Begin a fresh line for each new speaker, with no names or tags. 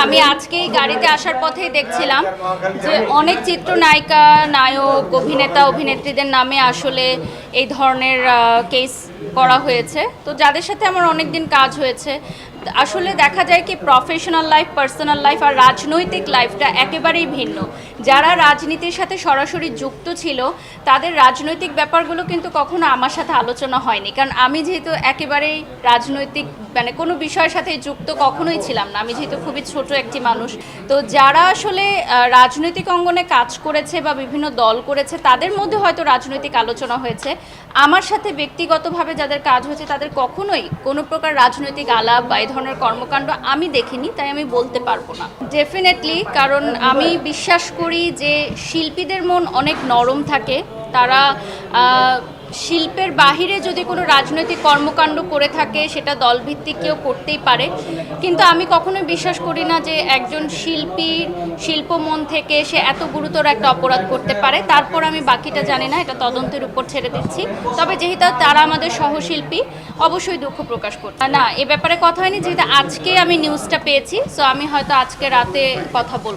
আমি আজকেই গাড়িতে আসার পথেই দেখছিলাম যে অনেক চিত্রনায়িকা, নায়ক, অভিনেতা, অভিনেত্রীদের নামে আসলে এই ধরনের কেস করা হয়েছে। তো যাদের সাথে আমার অনেক দিন কাজ হয়েছে, আসলে দেখা যায় কি প্রফেশনাল লাইফ, পার্সোনাল লাইফ আর রাজনৈতিক লাইফটা একেবারেই ভিন্ন। যারা রাজনীতির সাথে সরাসরি যুক্ত ছিল তাদের রাজনৈতিক ব্যাপারগুলো কিন্তু কখনো আমার সাথে আলোচনা হয়নি, কারণ আমি যেহেতু একেবারেই রাজনৈতিক মানে কোনো বিষয়ের সাথে যুক্ত কখনোই ছিলাম না। আমি যেহেতু খুবই ছোট একটি মানুষ, তো যারা আসলে রাজনৈতিক অঙ্গনে কাজ করেছে বা বিভিন্ন দল করেছে তাদের মধ্যে হয়তো রাজনৈতিক আলোচনা হয়েছে। আমার সাথে ব্যক্তিগতভাবে যাদের কাজ হয়েছে তাদের কখনোই কোনো প্রকার রাজনৈতিক আলাপ বা এই ধরনের কর্মকাণ্ড আমি দেখিনি, তাই আমি বলতে পারবো না। ডেফিনেটলি, কারণ আমি বিশ্বাস করি যে শিল্পীদের মন অনেক নরম থাকে। তারা শিল্পের বাহিরে যদি কোনো রাজনৈতিক কর্মকাণ্ড করে থাকে সেটা দলভিত্তিক কেউ করতেই পারে, কিন্তু আমি কখনোই বিশ্বাস করি না যে একজন শিল্পীর শিল্পমন থেকে সে এত গুরুতর একটা অপরাধ করতে পারে। তারপর আমি বাকিটা জানি না, এটা তদন্তের উপর ছেড়ে দিচ্ছি। তবে যেহেতু তারা আমাদের সহশিল্পী, অবশ্যই দুঃখ প্রকাশ করতে না, এ ব্যাপারে কথা হয়নি। যেহেতু আজকে আমি নিউজটা পেয়েছি, সো আমি হয়তো আজকে রাতে কথা বলবো।